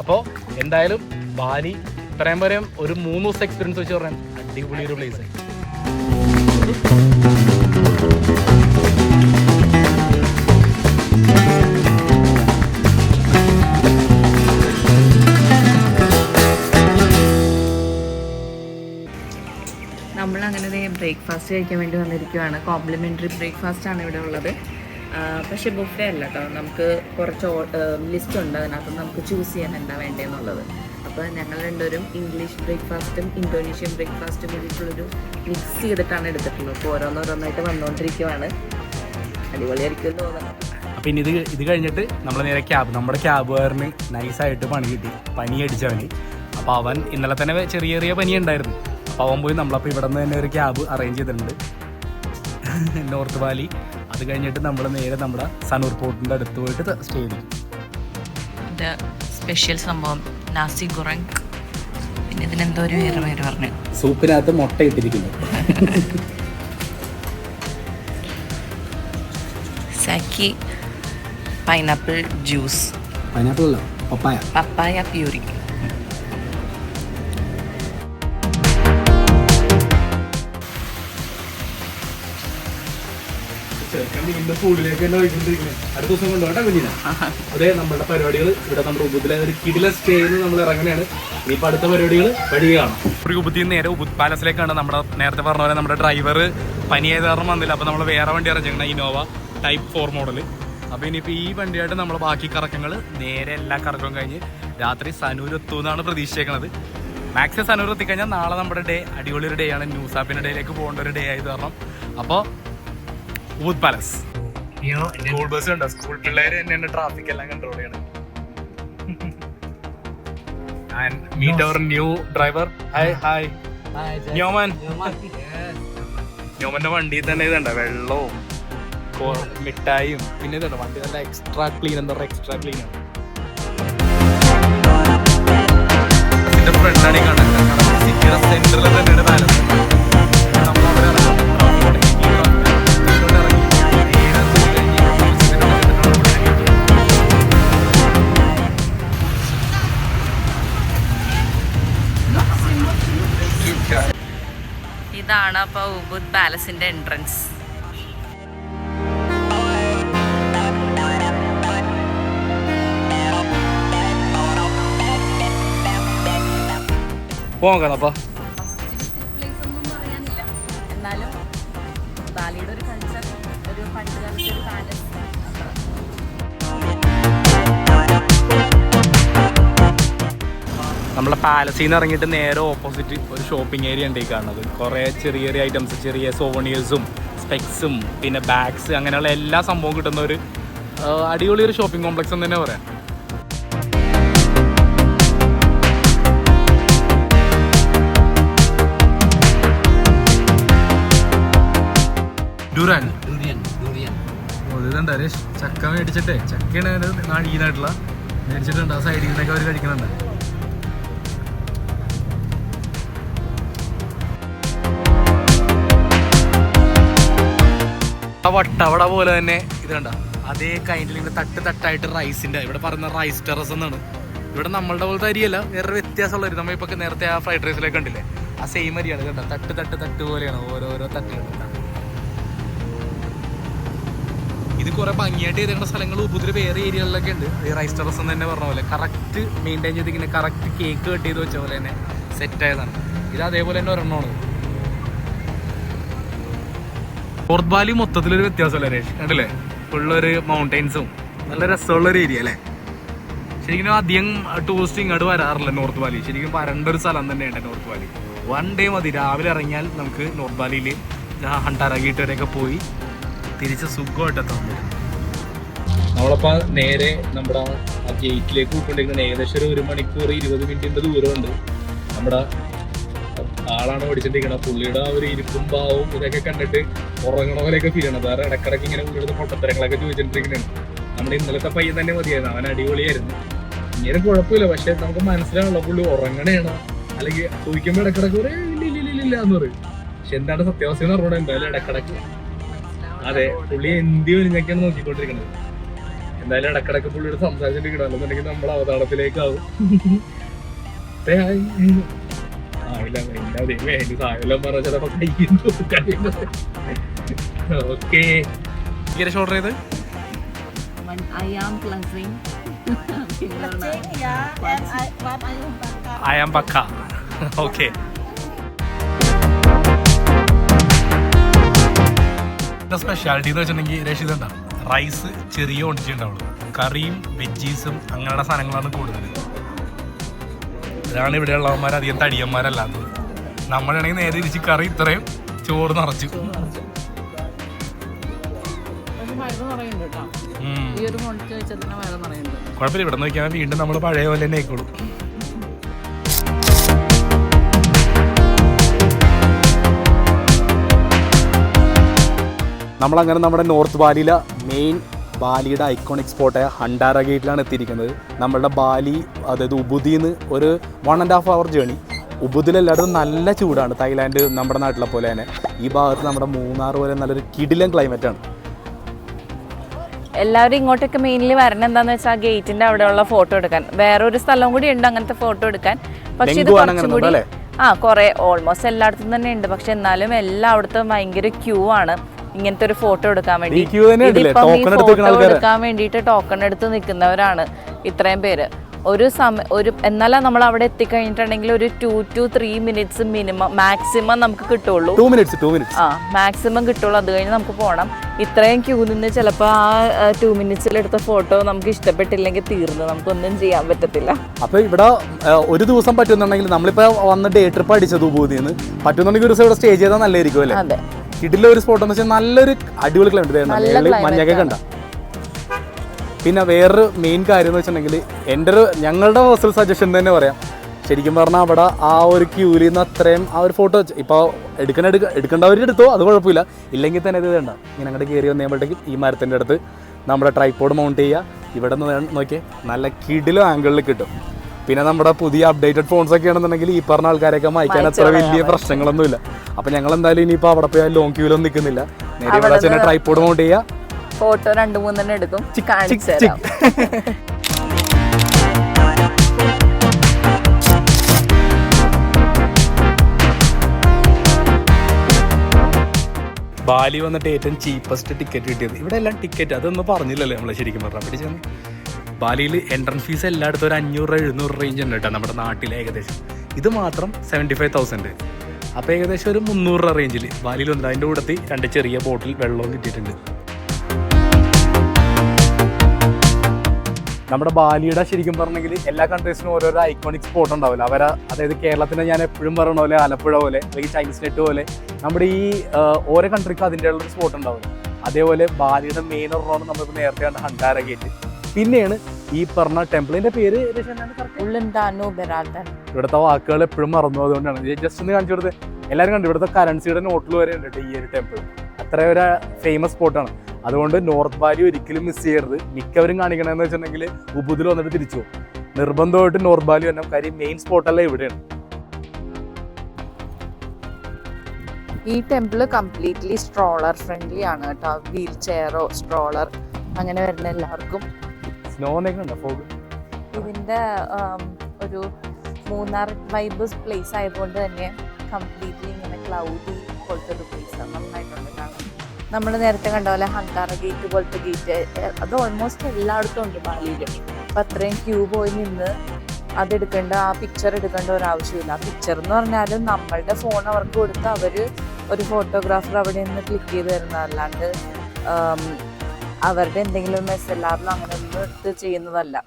അപ്പോൾ എന്തായാലും ബാലി ഇത്രയും വരെയും ഒരു 3 ദിവസം എക്സ്പീരിയൻസ് വെച്ച് പറയാൻ അടിപൊളി ഒരു പ്ലേസ് ആയി. നമ്മളങ്ങനെ ബ്രേക്ക്ഫാസ്റ്റ് കഴിക്കാൻ വേണ്ടി വന്നിരിക്കുകയാണ്. കോംപ്ലിമെൻ്ററി ബ്രേക്ക്ഫാസ്റ്റ് ആണ് ഇവിടെ ഉള്ളത്. പക്ഷേ ബുഫേ അല്ല കേട്ടോ. നമുക്ക് കുറച്ച് ലിസ്റ്റ് ഉണ്ട്, അതിനകത്ത് നമുക്ക് ചൂസ് ചെയ്യാൻ എന്താ വേണ്ടതെന്നുള്ളത്. അപ്പോൾ ഞങ്ങൾ രണ്ടുപേരും ഇംഗ്ലീഷ് ബ്രേക്ക്ഫാസ്റ്റും ഇന്തോനേഷ്യൻ ബ്രേക്ക്ഫാസ്റ്റും കൂടിയിട്ടുള്ളൊരു മിക്സ് ചെയ്തിട്ടാണ് എടുത്തിട്ടുള്ളത്. അപ്പോൾ ഓരോന്നോരോന്നായിട്ട് വന്നുകൊണ്ടിരിക്കുവാണ്. അടിപൊളിയായിരിക്കും തോന്നണം. അപ്പം ഇനി ഇത് കഴിഞ്ഞിട്ട് നമ്മൾ നേരെ നമ്മുടെ ക്യാബുകാരന് നൈസായിട്ട് പണി കിട്ടി, പനി അടിച്ചവന്. അപ്പോൾ അവൻ ഇന്നലെ തന്നെ ചെറിയ പനി ഉണ്ടായിരുന്നു. അപ്പോൾ അവൻ പോയി നമ്മളപ്പോൾ ഇവിടെ നിന്ന് തന്നെ ഒരു ക്യാബ് അറേഞ്ച് ചെയ്തിട്ടുണ്ട്, നോർത്ത് വാലി. അത് കഴിഞ്ഞിട്ട് നമ്മൾ നേരെ നമ്മുടെ സനൂർ പോർട്ടിൻ്റെ അടുത്ത് പോയിട്ട് സ്റ്റേ ചെയ്തു. സ്പെഷ്യൽ സംഭവം നാസി ഗുറങ്, പിന്നെ ഇതിനെന്തോ ഒരു പേര് പറഞ്ഞു. സൂപ്പിനകത്ത് മുട്ട ഇട്ടിരിക്കുന്നു. Zaki pineapple juice. പൈനാപ്പിൾ അല്ല, പപ്പായ പ്യൂരി. പൂളിലേക്ക് തന്നെ പോയിക്കൊണ്ടിരിക്കുന്നത്. അടുത്ത ദിവസം കൊണ്ടുപോട്ടെ കുഞ്ഞിനെ. അതെ, നമ്മുടെ പരിപാടികൾ ഇവിടെ നമ്മുടെ ഉബുദിലെ ഒരു കിടില സ്റ്റേയിൽ നമ്മൾ ഇറങ്ങുകയാണ്. ഇനിയിപ്പോൾ അടുത്ത പരിപാടികൾ വഴിയാണ്. ഉബുദിൽ നിന്ന് നേരെ ഉബുദ് പാലസിലേക്കാണ്. നമ്മുടെ നേരത്തെ പറഞ്ഞ പോലെ നമ്മുടെ ഡ്രൈവർ പനിയായത് കാരണം വന്നില്ല. അപ്പോൾ നമ്മൾ വേറെ വണ്ടി ഇറങ്ങിയിരിക്കണം, ഇന്നോവ Type 4 മോഡൽ. അപ്പോൾ ഇനിയിപ്പോൾ ഈ വണ്ടിയായിട്ട് നമ്മൾ ബാക്കി കറക്കങ്ങൾ നേരെ എല്ലാ കറക്കവും കഴിഞ്ഞ് രാത്രി സനൂർ എത്തുമെന്നാണ് പ്രതീക്ഷിക്കുന്നത്. മാക്സിമം സനൂർ എത്തിക്കഴിഞ്ഞാൽ നാളെ നമ്മുടെ ഡേ അടിപൊളി ഒരു ഡേ ആണ്. ന്യൂസാപ്പിൻ്റെ ഡേയിലേക്ക് പോകേണ്ട ഒരു ഡേ ആയത് കാരണം. അപ്പോൾ ഊദ് പാലസ് സ്കൂൾ ബസ് ഉണ്ടോ, സ്കൂൾ പിള്ളേർ തന്നെയാണ് ട്രാഫിക് എല്ലാം കൺട്രോൾ ചെയ്യണത്. And meet our new driver. Hi. ന്യോമൻ. ന്യോമന്റെ വണ്ടിയിൽ തന്നെ ഇതുണ്ട് വെള്ളവും മിഠായും പിന്നെ ഇതുണ്ട് വണ്ടി നല്ല എക്സ്ട്രാ ക്ലീൻ. എന്താ പറയുക, എക്സ്ട്രാ ക്ലീൻ ആണ്. ഇതിന്റെ ഫ്രണ്ടാണ് ഈ കാണുന്നത്. സിറ്റിയുടെ സെന്ററിൽ തന്നെയാണ് പാലസ്. ഇതാണ് അപ്പോൾ ഉബുദ് പാലസിന്റെ എൻട്രൻസ്. പോകാം അപ്പൊ. എന്നാലും ബാലിയുടെ ഒരു കൾച്ചർ, ഒരു പണ്ട് കാലത്തെ ഒരു പാലസ്. നമ്മളെ പാലസിൽ നിന്ന് ഇറങ്ങിയിട്ട് നേരെ ഓപ്പോസിറ്റ് ഒരു ഷോപ്പിംഗ് ഏരിയ ഉണ്ട് ഈ കാണുന്നത്. കുറേ ചെറിയ ചെറിയ ഐറ്റംസ്, ചെറിയ സോവണിയേഴ്സും സ്പെക്സും പിന്നെ ബാഗ്സ് അങ്ങനെയുള്ള എല്ലാ സംഭവവും കിട്ടുന്ന ഒരു അടിപൊളി ഒരു ഷോപ്പിംഗ് കോംപ്ലക്സ് എന്ന് തന്നെ പറയാം. ഡുറാൻ ഇതുണ്ട് ചക്ക മേടിച്ചിട്ടേ, ചക്കയാണ് നാടീനായിട്ടുള്ള മേടിച്ചിട്ടുണ്ട്. ആ സൈഡിൽ നിന്നൊക്കെ അവർ കഴിക്കുന്നുണ്ട്. വട്ടവട പോലെ തന്നെ ഇത് കണ്ട അതേ കൈൻഡിൽ ഇങ്ങനെ തട്ട് തട്ടായിട്ട് റൈസിന്റെ, ഇവിടെ പറയുന്ന റൈസ് ടെറസ് എന്നാണ്. ഇവിടെ നമ്മളുടെ പോലത്തെ അരിയല്ല, വേറൊരു വ്യത്യാസമുള്ള അരി. നമ്മളിപ്പോ നേരത്തെ ആ ഫ്രൈഡ് റൈസിലേക്ക് കണ്ടില്ലേ, ആ സെയിം അരിയാണ്. കണ്ട തട്ട് തട്ട് തട്ട് പോലെയാണ് ഓരോരോ തട്ടുകൾ. ഇത് കുറെ ഭംഗിയായിട്ട് ചെയ്തേക്കുന്ന സ്ഥലങ്ങൾ ഉപദ്ര വേറെ ഏരിയകളിലൊക്കെ ഉണ്ട്. ഈ റൈസ് ടെറസ് എന്ന് തന്നെ പറഞ്ഞ പോലെ കറക്റ്റ് മെയിൻറ്റെയിൻ ചെയ്തിങ്ങനെ കറക്റ്റ് കേക്ക് കട്ട് ചെയ്ത് വെച്ച പോലെ തന്നെ സെറ്റ് ആയതാണ്. ഇത് അതേപോലെ തന്നെ ഒരെണ്ണമാണ്. നോർത്ത് വാലി മൊത്തത്തിലൊരു വ്യത്യാസമല്ലേ രേഷ്, കണ്ടില്ലേ? ഫുള്ളൊരു മൗണ്ടൈൻസും നല്ല രസമുള്ളൊരു ഏരിയ അല്ലേ. ശരിക്കും അധികം ടൂറിസ്റ്റ് ഇങ്ങോട്ട് വരാറില്ല നോർത്ത് വാലി. ശരിക്കും വരേണ്ട ഒരു സ്ഥലം തന്നെയുണ്ട് നോർത്ത് വാലി. 1 ഡേ മതി. രാവിലെ ഇറങ്ങിയാൽ നമുക്ക് നോർത്ത് വാലിയിൽ ഹണ്ടാര ഗേറ്റ് വരെയൊക്കെ പോയി തിരിച്ച് സുഖമായിട്ട് എത്താൻ പറ്റും. നമ്മളപ്പോൾ നേരെ നമ്മുടെ ആ ഗേറ്റിലേക്ക് പോയിക്കൊണ്ടിരിക്കുന്നത് ഏകദേശം ഒരു 1 മണിക്കൂർ 20 മിനിറ്റിൻ്റെ ദൂരമുണ്ട്. നമ്മുടെ ആളാണ് ഓടിച്ചിട്ടിരിക്കുന്നത്. പുള്ളിയുടെ ആ ഒരു ഇരിപ്പും ഭാവവും ഇതൊക്കെ കണ്ടിട്ട് ഉറങ്ങണ പോലെയൊക്കെ ഫീൽ ചെയ്യണം. വേറെ ഇടക്കിടയ്ക്ക് ഇങ്ങനെ പുള്ളിയുടെ പൊട്ടത്തരങ്ങളൊക്കെ ചോദിച്ചിട്ടിരിക്കുന്നതാണ്. നമ്മുടെ ഇന്നലത്തെ പയ്യൻ തന്നെ മതിയായിരുന്നു, അവൻ അടിപൊളിയായിരുന്നു. ഇങ്ങനെ കുഴപ്പമില്ല, പക്ഷെ നമുക്ക് മനസ്സിലാണല്ലോ പുള്ളി ഉറങ്ങണേണോ അല്ലെങ്കിൽ ചോദിക്കുമ്പോൾ ഇടക്കിടക്ക് ഒരു ഇല്ല എന്ന് പറയും. പക്ഷെ എന്താണ് സത്യാവസ്ഥ എന്ന് പറഞ്ഞാൽ എന്തായാലും ഇടക്കിടക്ക് അതെ പുള്ളി എന്തി ഒരിഞ്ഞൊക്കെയാണ് നോക്കിക്കൊണ്ടിരിക്കുന്നത്. എന്തായാലും ഇടക്കിടക്ക് പുള്ളിയോട് സംസാരിച്ചിട്ടിരിക്കണം, അല്ലെന്നുണ്ടെങ്കിൽ നമ്മൾ അവതാളത്തിലേക്കാവും. ഓർഡർ ചെയ്ത് ayam bakar. ഓക്കെ. സ്പെഷ്യാലിറ്റി എന്ന് വെച്ചിട്ടുണ്ടെങ്കിൽ രക്ഷിതണ്ട റൈസ് ചെറിയ ക്വാണ്ടിറ്റി ഉണ്ടാവുള്ളൂ. കറിയും വെജീസും അങ്ങനെയുള്ള സാധനങ്ങളാണ് കൂടുതൽ. അതാണ് ഇവിടെ ഉള്ളവന്മാർ അധികം തടിയന്മാരല്ലാത്തത്. നമ്മളാണെങ്കിൽ നേരെ തിരിച്ച് കറി ഇത്രയും ചോറ് നിറച്ചു. കുഴപ്പമില്ല, ഇവിടെ നോക്കിയാൽ വീണ്ടും നമ്മൾ പഴയ പോലെ തന്നെ ആയിക്കോളും. നമ്മളങ്ങനെ നമ്മുടെ നോർത്ത് ബാലിയിലെ മെയിൻ ബാലിയുടെ ഐക്കോണിക് സ്പോട്ടായ ഹണ്ടാര ഗേറ്റിലാണ് എത്തിയിരിക്കുന്നത്. നമ്മളുടെ ബാലി അതായത് ഉബുദിന്ന് ഒരു 1.5 hour ജേണി. ഉബുദിലെല്ലായിടത്തും നല്ല ചൂടാണ്, തായ്ലാൻഡ് നമ്മുടെ നാട്ടിലെ പോലെ തന്നെ. ഈ ഭാഗത്ത് നമ്മുടെ മൂന്നാർ പോലെ നല്ലൊരു കിടിലൻ ക്ലൈമറ്റാണ്. എല്ലാവരും ഇങ്ങോട്ടൊക്കെ മെയിൻലി വരണം എന്താണെന്ന് വെച്ചാൽ ഗേറ്റിന്റെ അവിടെയുള്ള ഫോട്ടോ എടുക്കാൻ. വേറൊരു സ്ഥലം കൂടി ഉണ്ട് അങ്ങനത്തെ ഫോട്ടോ എടുക്കാൻ. പക്ഷെ ഇത് കുറച്ചും കൂടി കുറെ ഓൾമോസ്റ്റ് എല്ലായിടത്തും തന്നെ ഉണ്ട്. പക്ഷെ എന്നാലും എല്ലായിടത്തും ഭയങ്കര ക്യൂ ആണ് ഇങ്ങനത്തെ ഒരു ഫോട്ടോ എടുക്കാൻ വേണ്ടി. ഇതിപ്പം ഈ ഫോട്ടോ എടുക്കാൻ വേണ്ടിയിട്ട് ടോക്കൺ എടുത്ത് നിൽക്കുന്നവരാണ് ഇത്രയും പേര്. എന്നാലും നമ്മൾ അവിടെ എത്തിക്കഴിഞ്ഞിട്ടുണ്ടെങ്കിൽ ഒരു 2 to 3 minutes മാക്സിമം നമുക്ക് കിട്ടുള്ളൂ. 2 minutes ആ മാക്സിമം കിട്ടുള്ളൂ. അത് കഴിഞ്ഞ് നമുക്ക് പോകണം. ഇത്രയും ക്യൂ നിന്ന് ചിലപ്പോൾ ആ 2 minutes എടുത്ത ഫോട്ടോ നമുക്ക് ഇഷ്ടപ്പെട്ടില്ലെങ്കിൽ തീർന്നു, നമുക്കൊന്നും ചെയ്യാൻ പറ്റത്തില്ല. അപ്പോൾ ഇവിടെ ഒരു ദിവസം പറ്റുന്നുണ്ടെങ്കിൽ നമ്മളിപ്പോൾ വന്ന് ഡേ ട്രിപ്പ് അടിച്ചത് ഉപൂതിന്ന് പറ്റുന്നുണ്ടെങ്കിൽ ഒരു ദിവസം ഇവിടെ സ്റ്റേ ചെയ്താൽ നല്ലതായിരിക്കും അല്ലേ? അതെ, ഇതിലെ ഒരു സ്പോട്ട് എന്ന് വെച്ചാൽ നല്ലൊരു അടിപൊളി ക്ലൈമറ്റ്, മഞ്ഞൊക്കെ കണ്ട. പിന്നെ വേറൊരു മെയിൻ കാര്യം എന്ന് വെച്ചിട്ടുണ്ടെങ്കിൽ ഞങ്ങളുടെ പേഴ്സണൽ സജഷൻ തന്നെ പറയാം, ശരിക്കും പറഞ്ഞാൽ അവിടെ ആ ഒരു ക്യൂവിൽ നിന്ന് അത്രയും ആ ഒരു ഫോട്ടോ ഇപ്പോൾ എടുക്കേണ്ടവർ എടുത്തോ, അത് കുഴപ്പമില്ല. ഇല്ലെങ്കിൽ തന്നെ ഇത് വേണ്ട, ഇങ്ങനെ അങ്ങോട്ട് കയറി വന്നേമ്പോഴത്തേക്കും ഈ മരത്തിൻ്റെ അടുത്ത് നമ്മുടെ ട്രൈപോഡ് മൗണ്ട് ചെയ്യുക. ഇവിടെ നിന്ന് നോക്കിയാൽ നല്ല കിടിലോ ആംഗിളിൽ കിട്ടും. പിന്നെ നമ്മുടെ പുതിയ അപ്ഡേറ്റഡ് ഫോൺസ് ഒക്കെ ആണെന്നുണ്ടെങ്കിൽ ഈ പറഞ്ഞ ആൾക്കാരൊക്കെ മായ്ക്കാൻ അത്ര വലിയ പ്രശ്നങ്ങളൊന്നുമില്ല. അപ്പോൾ ഞങ്ങൾ എന്തായാലും ഇനിയിപ്പോൾ അവിടെ പോയി ലോങ് ക്യൂവിലൊന്നും നിൽക്കുന്നില്ല, നേരെ ഇവിടെ തന്നെ ട്രൈപോഡ് മൗണ്ട് ചെയ്യുക, ഫോട്ടോ 2-3 എടുക്കും, കാണിച്ചു തരാം. ബാലി വന്നിട്ട് ഏറ്റവും ചീപ്പസ്റ്റ് ടിക്കറ്റ് കിട്ടിയത്. ഇവിടെ എല്ലാം ടിക്കറ്റ് അതൊന്നും പറഞ്ഞില്ലല്ലേ നമ്മൾ ശരിക്കും പറഞ്ഞാൽ. പിടിച്ചാൽ ബാലിയിൽ എൻട്രൻസ് ഫീസ് എല്ലായിടത്തും ഒരു 500-700 റേഞ്ച് ഉണ്ട് കേട്ടോ, നമ്മുടെ നാട്ടിൽ ഏകദേശം. ഇത് മാത്രം 75,000. അപ്പോൾ ഏകദേശം ഒരു 300 രൂപ റേഞ്ചിൽ ബാലിയിൽ വന്നിട്ട് അതിൻ്റെ കൂടത്തിൽ 2 ചെറിയ ബോട്ടിൽ വെള്ളവും കിട്ടിയിട്ടുണ്ട്. നമ്മുടെ ബാലിയുടെ ശരിക്കും പറഞ്ഞെങ്കിൽ എല്ലാ കൺട്രീസിനും ഓരോരോ ഐക്കോണിക് സ്പോട്ട് ഉണ്ടാവില്ല. അതായത് കേരളത്തിന് ഞാൻ എപ്പോഴും പറയണ പോലെ ആലപ്പുഴ പോലെ അല്ലെങ്കിൽ ചൈനീസ് നെറ്റ് പോലെ നമ്മുടെ ഈ ഓരോ കൺട്രിക്കും അതിൻ്റെ ഉള്ളൊരു സ്പോട്ട് ഉണ്ടാവില്ല. അതേപോലെ ബാലിയുടെ മെയിൻ ഒരെണ്ണമാണ് നമ്മളിപ്പോൾ നേരത്തെ കണ്ട ഹണ്ടാര ഗേറ്റ്. പിന്നെയാണ് ഈ പറഞ്ഞ ടെമ്പിളിന്റെ പേര് ഇവിടുത്തെ വാക്കുകൾ എപ്പോഴും മറന്നു, അതുകൊണ്ടാണ് ജസ്റ്റ് ഒന്ന് കാണിച്ചു കൊടുത്തത്. എല്ലാവരും കണ്ടു, ഇവിടുത്തെ കറൻസിയുടെ നോട്ടിൽ വരെ ഉണ്ട് ഈ ഒരു ടെമ്പിൾ. അത്ര ഒരു ഫേമസ് സ്പോട്ടാണ്. അതുകൊണ്ട് നോർത്ത് ബാലി ഒരിക്കലും മിസ് ചെയ്യരുത്. മിക്കവരും കാണിക്കണമെന്ന് വെച്ചിട്ടുണ്ടെങ്കിൽ ഉബുദിൽ വന്നിട്ട് തിരിച്ചു പോകും. നിർബന്ധമായിട്ട് നോർത്ത് ബാലി വരണം, കാര്യം മെയിൻ സ്പോട്ടല്ല ഇവിടെയാണ്. ഈ ടെമ്പിൾ കംപ്ലീറ്റ്ലി സ്ട്രോളർ ഫ്രണ്ട്ലി ആണ് കേട്ടോ. വീൽ ചെയറോ സ്ട്രോളർ അങ്ങനെ വരുന്ന എല്ലാവർക്കും. ഇതിന്റെ ഒരു മൂന്നാർ വൈബ് പ്ലേസ് ആയതുകൊണ്ട് തന്നെ കംപ്ലീറ്റ്ലി ഇങ്ങനെ ക്ലൗഡി പോലത്തെ ഒരു പ്ലേസ് ആണ്, നന്നായിട്ടുണ്ട് കാണാൻ. നമ്മൾ നേരത്തെ കണ്ട പോലെ ഹങ്കാറ ഗേറ്റ് പോലത്തെ ഗേറ്റ് അത് ഓൾമോസ്റ്റ് എല്ലായിടത്തും ഉണ്ട് ബാലിയിൽ. അപ്പം അത്രയും ക്യൂ പോയി നിന്ന് അതെടുക്കേണ്ട, ആ പിക്ചർ എടുക്കേണ്ട ഒരാവശ്യമില്ല. ആ പിക്ചർ എന്ന് പറഞ്ഞാൽ നമ്മളുടെ ഫോൺ അവർക്ക് കൊടുത്ത് അവർ ഒരു ഫോട്ടോഗ്രാഫർ അവിടെ നിന്ന് ക്ലിക്ക് ചെയ്ത് തരുന്നതല്ലാണ്ട് അവരുടെ എന്തെങ്കിലും SLRലോ അങ്ങനെ ഒന്നും എടുത്ത് ചെയ്യുന്നതല്ല.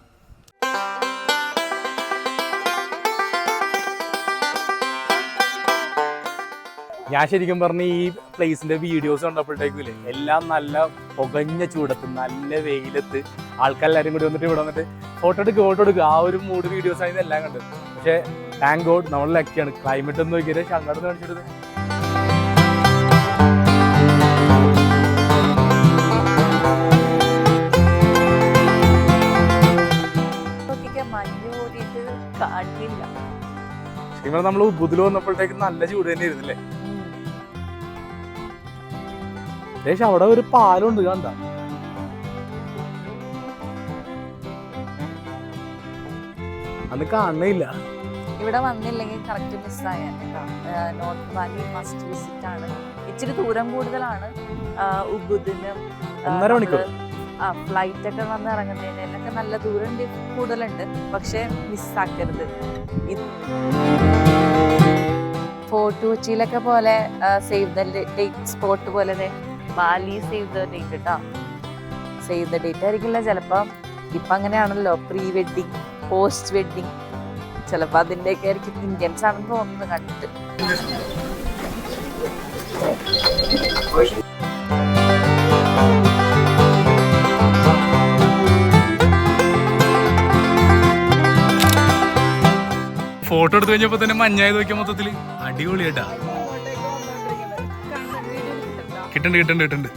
ഞാൻ ശരിക്കും പറഞ്ഞ ഈ പ്ലേസിന്റെ വീഡിയോസ് കണ്ടപ്പോഴത്തേക്കില്ലേ എല്ലാം നല്ല പുകഞ്ഞ ചൂടത്ത് നല്ല വെയിലത്ത് ആൾക്കാരെല്ലാവരും കൂടി വന്നിട്ട് ഇവിടെ വന്നിട്ട് ഫോട്ടോ എടുക്കുക ആ ഒരു മൂഡ് വീഡിയോസ് ആണ് ഇതെല്ലാം കണ്ടത്. പക്ഷേ താങ്ക് ഗോഡ് നമ്മൾ ലക്കിയാണ്. ക്ലൈമറ്റ് ഒന്ന് നോക്കിയത് അങ്ങോട്ട് കാണിച്ചിട്ട് ശരിക്കും നമ്മൾ ഉബുദിൽ വന്നപ്പോഴത്തേക്ക് നല്ല ചൂട് തന്നെ ഇരുന്നില്ലേ. ഏകദേശം അവിടെ ഒരു പാലമുണ്ട് കണ്ട. അന്ന് കാണുന്നില്ല. ഇവിടെ വന്നില്ലെങ്കിൽ കറക്റ്റ് മിസ്സായ കേട്ടോ. നോർത്ത് വാലി മസ്റ്റ് വിസിറ്റ് ആണ്. ഇച്ചിരി ദൂരം കൂടുതലാണ് ഉബുദിന്. 1.5 മണിക്കൂർ ഫ്ലൈറ്റ് ഒക്കെ വന്ന് ഇറങ്ങുന്നതിനൊക്കെ നല്ല ദൂരം കൂടുതലുണ്ട്. പക്ഷെ മിസ്സാക്കരുത്. ഫോർട്ട് കൊച്ചിയിലൊക്കെ പോലെ സേവ് ദ ഡേറ്റ് സ്പോട്ട് പോലെ ബാലി സേവ് ദ ഡേറ്റ് കേട്ടോ. സേവ് ദ ഡേറ്റ് ആയിരിക്കില്ല ചിലപ്പോൾ. ഇപ്പം അങ്ങനെയാണല്ലോ, പ്രീ വെഡിങ് പോസ്റ്റ് വെഡിങ്. ചിലപ്പോൾ അതിൻ്റെയൊക്കെ ആയിരിക്കും. ഇന്ത്യൻസ് ആണെന്ന് തോന്നുന്നു കണ്ടിട്ട്. ഫോട്ടോ എടുത്തു കഴിഞ്ഞപ്പോ തന്നെ മഞ്ഞായത് നോക്കിയ മൊത്തത്തില് അടിപൊളിയായിട്ടാ. കിട്ടണ്ട്.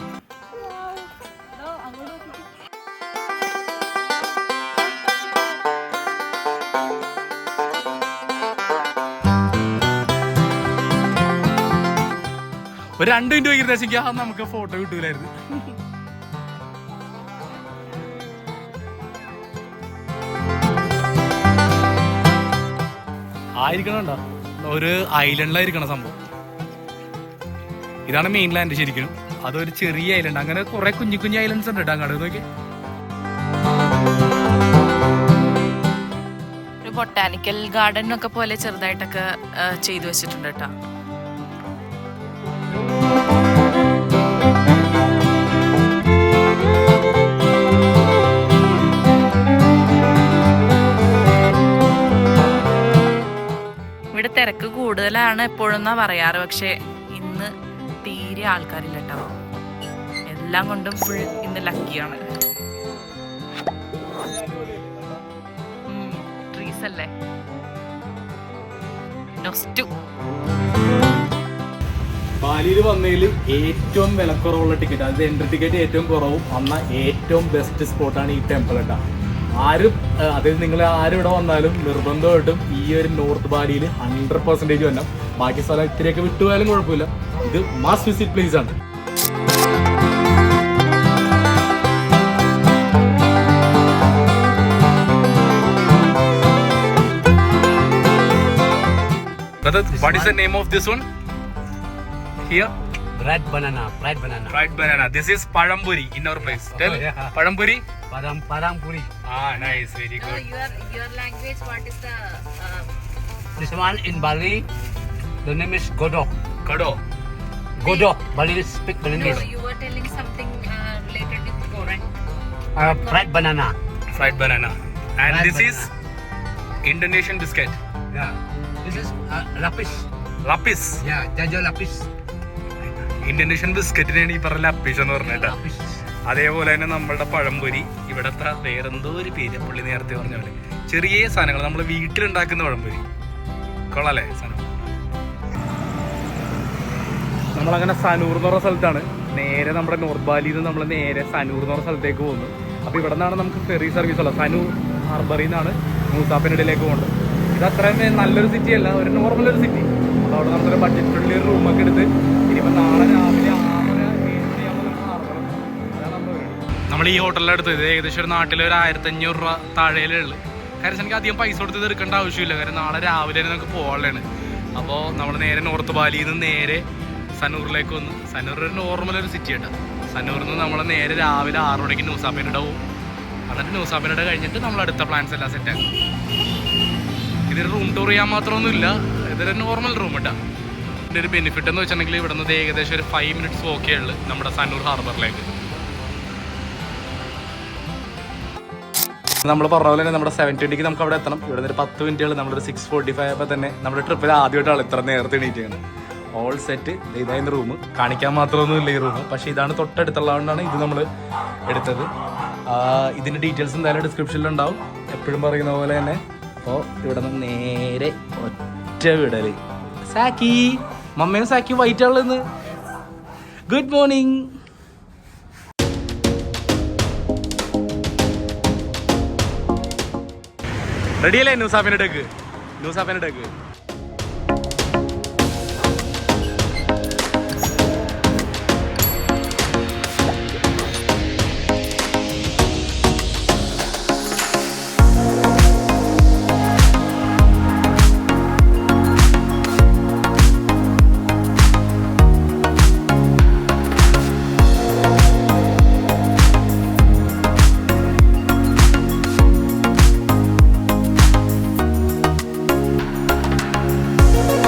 ഒരു 2 മിനിറ്റ് വൈകിട്ട് നമുക്ക് ഫോട്ടോ കിട്ടൂലായിരുന്നു. ആയിരിക്കണോ ഒരു ഐലൻഡിലായിരിക്കണം സംഭവം. ഇതാണ് മെയിൻ ലാൻഡ് ശരിക്കും. അതൊരു ചെറിയ ഐലൻഡ്. അങ്ങനെ കുറെ കുഞ്ഞു ഐലൻഡ്സ് ഉണ്ട് കേട്ടോ അങ്ങോട്ട് നോക്കി. ബൊട്ടാനിക്കൽ ഗാർഡൻ ഒക്കെ പോലെ ചെറുതായിട്ടൊക്കെ ചെയ്തു വെച്ചിട്ടുണ്ട് കേട്ടോ. ഇവിടെ തിരക്ക് കൂടുതലാണ് എപ്പോഴെന്നാ പറയാറ്, പക്ഷെ ഇന്ന് തീരെ ആൾക്കാരില്ല കേട്ടോ. എല്ലാം കൊണ്ടും ഫുൾ ഇന്ന് ലക്കിയാണ്. ട്രീസ് അല്ലേ, നൊസ്റ്റു. ബാലിയിൽ വന്നതിൽ ഏറ്റവും വിലക്കുറവുള്ള ടിക്കറ്റ്, അത് എൻട്രി ടിക്കറ്റ് ഏറ്റവും കുറവും അന്ന ഏറ്റവും ബെസ്റ്റ് സ്പോട്ടാണ് ഈ ടെമ്പിൾ കേട്ടോ. ആരും അതായത് നിങ്ങൾ ആരും ഇവിടെ വന്നാലും നിർബന്ധമായിട്ടും ഈ ഒരു നോർത്ത് ബാലിയിൽ 100% വരണം. ബാക്കി സ്ഥലം ഇത്തിരിയൊക്കെ വിട്ടുപോയാലും കുഴപ്പമില്ല, ഇത് മസ്റ്റ് വിസിറ്റ് പ്ലേസ് ആണ്. What is the name of this one? Here? Fried banana, fried banana. Fried banana. This is Padampuri in our place. Tell. yeah. Padampuri? Padang puri. Ah, nice. Very good. Your language, what is the This one in Bali, the name is Godok. Kado. Godok. Bali speak Balinese. you were telling something related with Koran. Fried banana. Fried banana. And Fried this is Indonesian biscuit. Yeah. This is lapis. Lapis. Yeah, jaja lapis. Indonesian ബിസ്ക്കറ്റിനാണ് ഈ പറഞ്ഞ ലപ്പീസ് എന്ന് പറഞ്ഞിട്ട്. Lapis. അതേപോലെ തന്നെ നമ്മളുടെ പഴംപൊരി, ഇവിടത്തെ വേറെന്തോ ഒരു പേര് പുള്ളി നേരത്തെ പറഞ്ഞ പോലെ ചെറിയ സാധനങ്ങൾ നമ്മൾ വീട്ടിലുണ്ടാക്കുന്ന പഴംപൊരി കൊള്ളാല്ലേ സാധനം. നമ്മളങ്ങനെ സനൂർ എന്ന് പറഞ്ഞ സ്ഥലത്താണ്. നേരെ നമ്മുടെ നോർത്ത് ബാലിയിൽ നിന്ന് നമ്മൾ നേരെ സനൂർ എന്ന് പറഞ്ഞ സ്ഥലത്തേക്ക് പോകുന്നു. അപ്പോൾ ഇവിടെ നിന്നാണ് നമുക്ക് ഫെറി സർവീസ് ഉള്ളത്. സനൂർ ഹാർബറിൽ നിന്നാണ് മൂസാപ്പനടിയിലേക്ക് പോകുന്നത്. ഇത് അത്രയും നല്ലൊരു സിറ്റി അല്ല, ഒരു നോർമൽ ഒരു സിറ്റി. അപ്പോൾ അവിടെ നമ്മളൊരു ബഡ്ജറ്റ് ഫ്രണ്ട്ലി ഒരു റൂമൊക്കെ എടുത്ത് ഇനിയിപ്പോൾ നാളെ രാവിലെ 6:30 നമ്മൾ ഈ ഹോട്ടലിൽ എടുത്ത് ഇത് ഏകദേശം ഒരു നാട്ടിൽ ഒരു 1500 രൂപ താഴെയേ ഉള്ളു. കാരണം എനിക്ക് അധികം പൈസ കൊടുത്ത് എടുക്കേണ്ട ആവശ്യമില്ല, കാരണം നാളെ രാവിലെ തന്നെ നമുക്ക് പോകാനുള്ളതാണ്. അപ്പോൾ നമ്മൾ നേരെ നോർത്ത് ബാലിയിൽ നിന്ന് നേരെ സനൂറിലേക്ക് വന്നു. സനൂർ ഒരു നോർമൽ ഒരു സിറ്റി ഉണ്ട്. സനൂറിൽ നിന്ന് നമ്മൾ നേരെ രാവിലെ 6 മണിക്ക് ന്യൂസാപ്പേനയുടെ പോകും. എന്നിട്ട് ന്യൂസാപ്പേനയുടെ കഴിഞ്ഞിട്ട് നമ്മൾ അടുത്ത പ്ലാൻസ് എല്ലാം സെറ്റാക്കും. ഇതൊരു റൂം ടൂർ ചെയ്യാൻ മാത്രമൊന്നുമില്ല, ഇതൊരു നോർമൽ റൂം കേട്ടോ. ഇതിൻ്റെ ഒരു ബെനിഫിറ്റ് എന്ന് വെച്ചിട്ടുണ്ടെങ്കിൽ ഇവിടെ നിന്ന് ഏകദേശം ഒരു 5 minutes വോക്കേ ഉള്ളു നമ്മുടെ സനൂർ ഹാർബറിലേക്ക്. നമ്മൾ പറഞ്ഞ പോലെ തന്നെ നമ്മുടെ 7:20 നമുക്ക് അവിടെ എത്തണം. ഇവിടെ നിന്ന് ഒരു 10 മിനിറ്റുകൾ നമ്മളൊരു 6:45 ആയപ്പോൾ തന്നെ നമ്മുടെ ട്രിപ്പിൽ ആദ്യമായിട്ടാണ് ഇത്ര നേരത്തെ എണീറ്റാണ്. ഓൾ സെറ്റ് ഇതായിരുന്നു റൂം. കാണിക്കാൻ മാത്രമൊന്നുമില്ല ഈ റൂം, പക്ഷേ ഇതാണ് തൊട്ടടുത്തുള്ളതുകൊണ്ടാണ് ഇത് നമ്മൾ എടുത്തത്. ഇതിൻ്റെ ഡീറ്റെയിൽസ് എന്തായാലും ഡിസ്ക്രിപ്ഷനിലുണ്ടാവും, എപ്പോഴും പറയുന്ന പോലെ തന്നെ. അപ്പോൾ ഇവിടെ നിന്ന് നേരെ ഒറ്റ വിടൽ. സാക്കി മമ്മയും സാക്കി വൈറ്റ് ആളെന്ന്. Good morning. റെഡിയല്ലേ ന്യൂസാഫിൻ്റെ ഡെക്ക്?